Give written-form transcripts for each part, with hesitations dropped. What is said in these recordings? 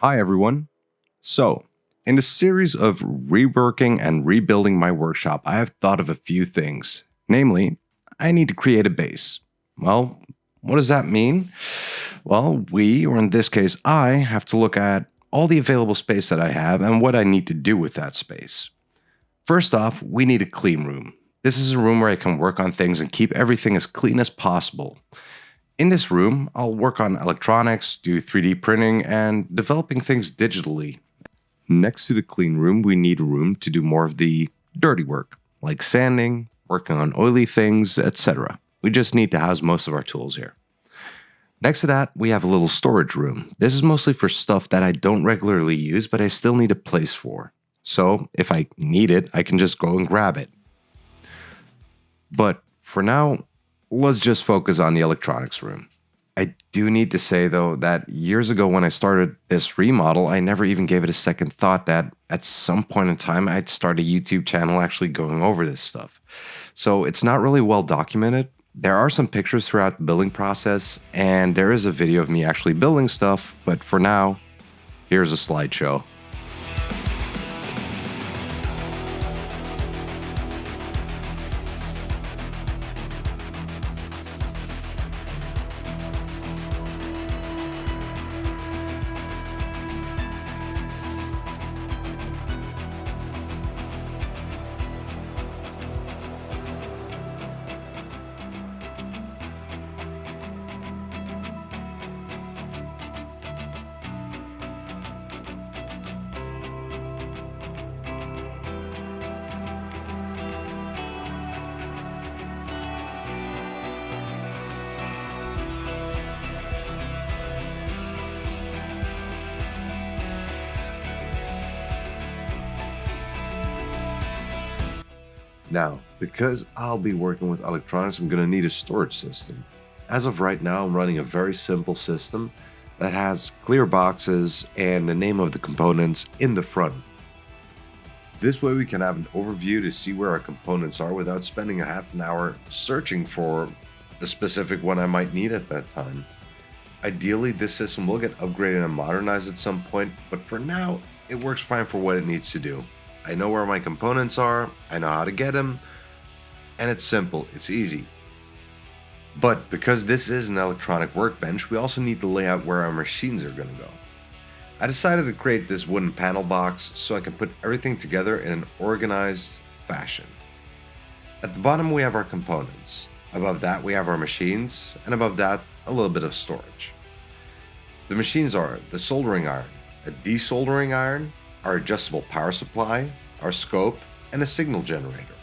Hi, everyone. So, in a series of reworking and rebuilding my workshop, I have thought of a few things. Namely, I need to create a base. Well, what does that mean? Well, we, or in this case, I, have to look at all the available space that I have and what I need to do with that space. First off, we need a clean room. This is a room where I can work on things and keep everything as clean as possible. In this room, I'll work on electronics, do 3D printing, and developing things digitally. Next to the clean room, we need a room to do more of the dirty work, like sanding, working on oily things, etc. We just need to house most of our tools here. Next to that, we have a little storage room. This is mostly for stuff that I don't regularly use, but I still need a place for. So, if I need it, I can just go and grab it. But for now, let's just focus on the electronics room. I do need to say, though, that years ago when I started this remodel, I never even gave it a second thought that at some point in time I'd start a YouTube channel actually going over this stuff. So it's not really well documented. There are some pictures throughout the building process, and there is a video of me actually building stuff, but for now, here's a slideshow. Now, because I'll be working with electronics, I'm going to need a storage system. As of right now, I'm running a very simple system that has clear boxes and the name of the components in the front. This way we can have an overview to see where our components are without spending a half an hour searching for the specific one I might need at that time. Ideally, this system will get upgraded and modernized at some point, but for now, it works fine for what it needs to do. I know where my components are, I know how to get them, and it's simple, it's easy. But because this is an electronic workbench, we also need to lay out where our machines are going to go. I decided to create this wooden panel box so I can put everything together in an organized fashion. At the bottom we have our components, above that we have our machines, and above that a little bit of storage. The machines are the soldering iron, a desoldering iron, our adjustable power supply, our scope, and a signal generator.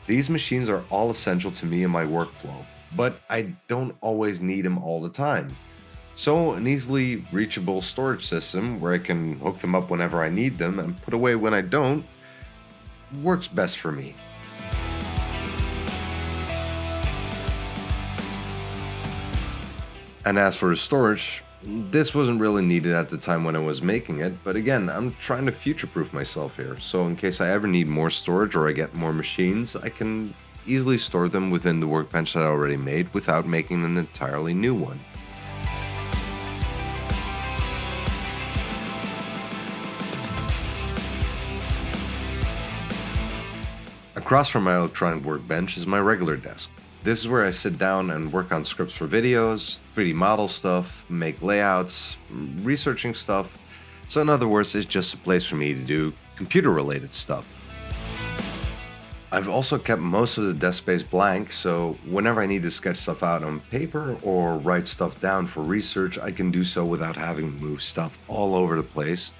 These machines are all essential to me in my workflow, but I don't always need them all the time. So an easily reachable storage system where I can hook them up whenever I need them and put away when I don't works best for me. And as for the storage, this wasn't really needed at the time when I was making it, but again, I'm trying to future-proof myself here, so in case I ever need more storage or I get more machines, I can easily store them within the workbench that I already made without making an entirely new one. Across from my electronic workbench is my regular desk. This is where I sit down and work on scripts for videos, 3D model stuff, make layouts, researching stuff. So in other words, it's just a place for me to do computer related stuff. I've also kept most of the desk space blank, so whenever I need to sketch stuff out on paper or write stuff down for research, I can do so without having to move stuff all over the place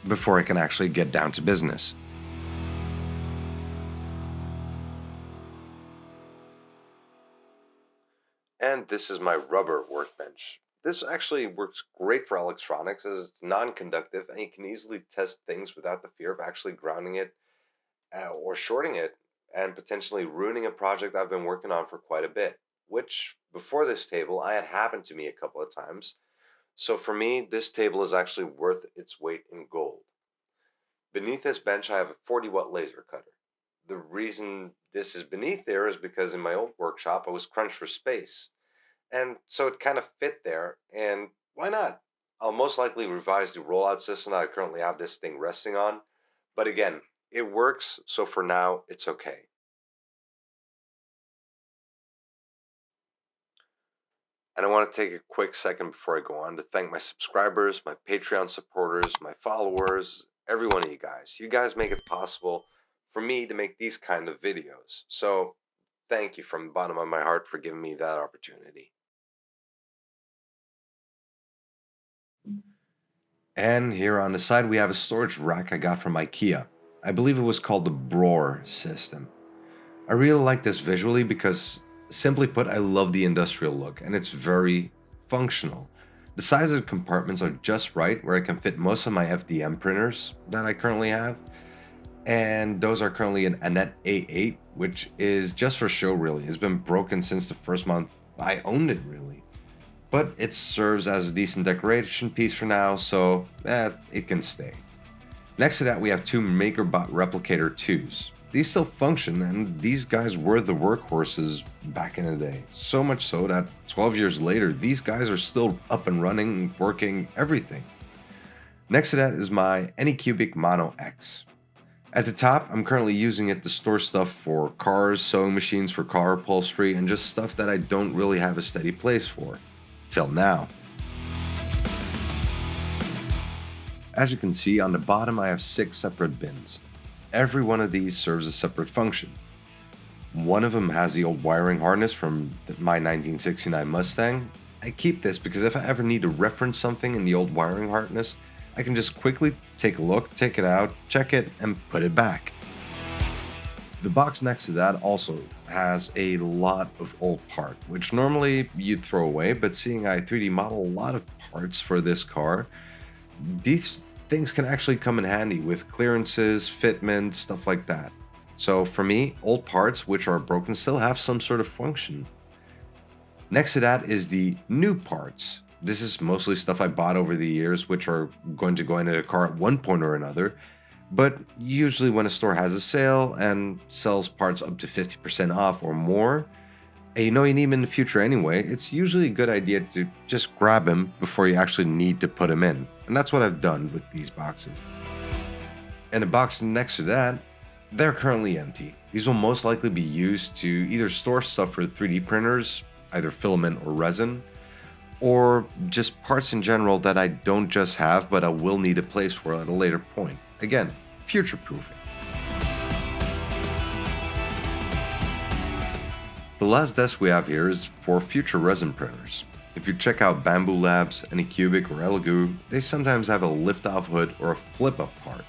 before I can actually get down to business. And this is my rubber workbench. This actually works great for electronics as it's non-conductive and you can easily test things without the fear of actually grounding it or shorting it and potentially ruining a project I've been working on for quite a bit, which before this table I had happened to me a couple of times. So for me, this table is actually worth its weight in gold. Beneath this bench, I have a 40-watt laser cutter. The reason this is beneath there is because in my old workshop, I was crunched for space. And so it kind of fit there, and why not? I'll most likely revise the rollout system that I currently have this thing resting on. But again, it works, so for now, it's okay. And I want to take a quick second before I go on to thank my subscribers, my Patreon supporters, my followers, every one of you guys. You guys make it possible for me to make these kind of videos. So thank you from the bottom of my heart for giving me that opportunity. And here on the side, we have a storage rack I got from IKEA. I believe it was called the Broer system. I really like this visually because, simply put, I love the industrial look and it's very functional. The size of the compartments are just right where I can fit most of my FDM printers that I currently have. And those are currently an Anet A8, which is just for show really. It's been broken since the first month I owned it really. But it serves as a decent decoration piece for now, so it can stay. Next to that, we have two MakerBot Replicator 2s. These still function, and these guys were the workhorses back in the day. So much so that 12 years later, these guys are still up and running, working, everything. Next to that is my Anycubic Mono X. At the top, I'm currently using it to store stuff for cars, sewing machines for car upholstery, and just stuff that I don't really have a steady place for. Till now. As you can see, on the bottom I have 6 separate bins. Every one of these serves a separate function. One of them has the old wiring harness from my 1969 Mustang. I keep this because if I ever need to reference something in the old wiring harness, I can just quickly take a look, take it out, check it, and put it back. The box next to that also has a lot of old part, which normally you'd throw away, but seeing I 3D model a lot of parts for this car, these things can actually come in handy with clearances, fitment, stuff like that. So for me, old parts which are broken still have some sort of function. Next to that is the new parts. This is mostly stuff I bought over the years, which are going to go into the car at one point or another. But usually when a store has a sale and sells parts up to 50% off or more, and you know you need them in the future anyway, it's usually a good idea to just grab them before you actually need to put them in. And that's what I've done with these boxes. And the box next to that, they're currently empty. These will most likely be used to either store stuff for 3D printers, either filament or resin, or just parts in general that I don't just have, but I will need a place for at a later point. Again, future-proofing. The last desk we have here is for future resin printers. If you check out Bamboo Labs, Anycubic, or Elegoo, they sometimes have a lift-off hood or a flip-up part.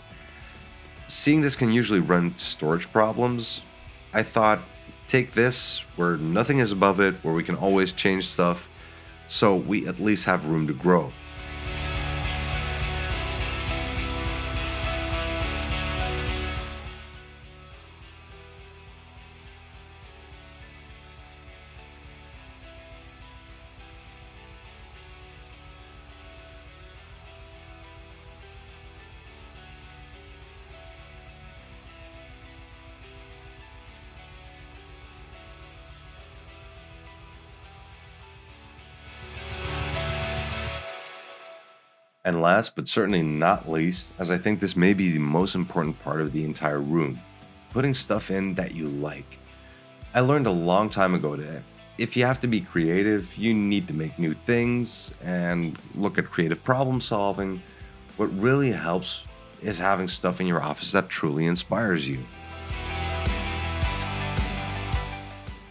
Seeing this can usually run into storage problems, I thought, take this where nothing is above it, where we can always change stuff, so we at least have room to grow. And last but certainly not least, as I think this may be the most important part of the entire room, putting stuff in that you like. I learned a long time ago that if you have to be creative, you need to make new things and look at creative problem solving. What really helps is having stuff in your office that truly inspires you.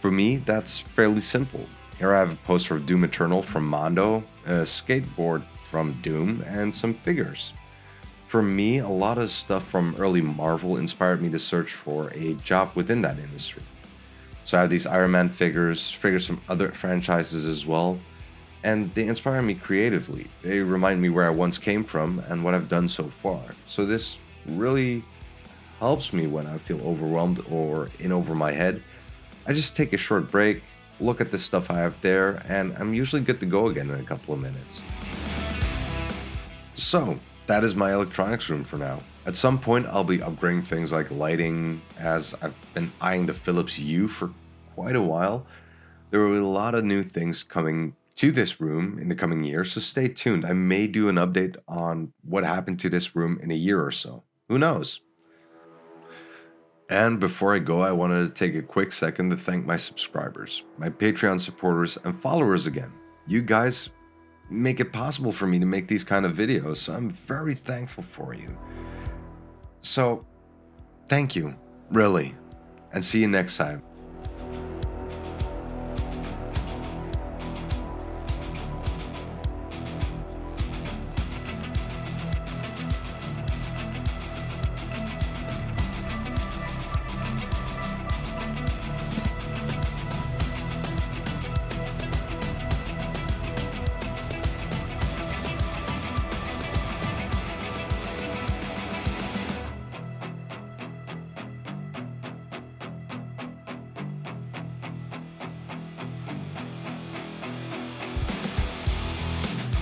For me, that's fairly simple. Here I have a poster of Doom Eternal from Mondo, a skateboard from Doom, and some figures. For me, a lot of stuff from early Marvel inspired me to search for a job within that industry. So I have these Iron Man figures from other franchises as well, and they inspire me creatively. They remind me where I once came from and what I've done so far. So this really helps me when I feel overwhelmed or in over my head. I just take a short break, look at the stuff I have there, and I'm usually good to go again in a couple of minutes. So, that is my electronics room for now. At some point, I'll be upgrading things like lighting, as I've been eyeing the Philips Hue for quite a while. There will be a lot of new things coming to this room in the coming year, so stay tuned. I may do an update on what happened to this room in a year or so. Who knows? And before I go, I wanted to take a quick second to thank my subscribers, my Patreon supporters, and followers again. You guys make it possible for me to make these kind of videos, so I'm very thankful for you. So, thank you, really, and see you next time.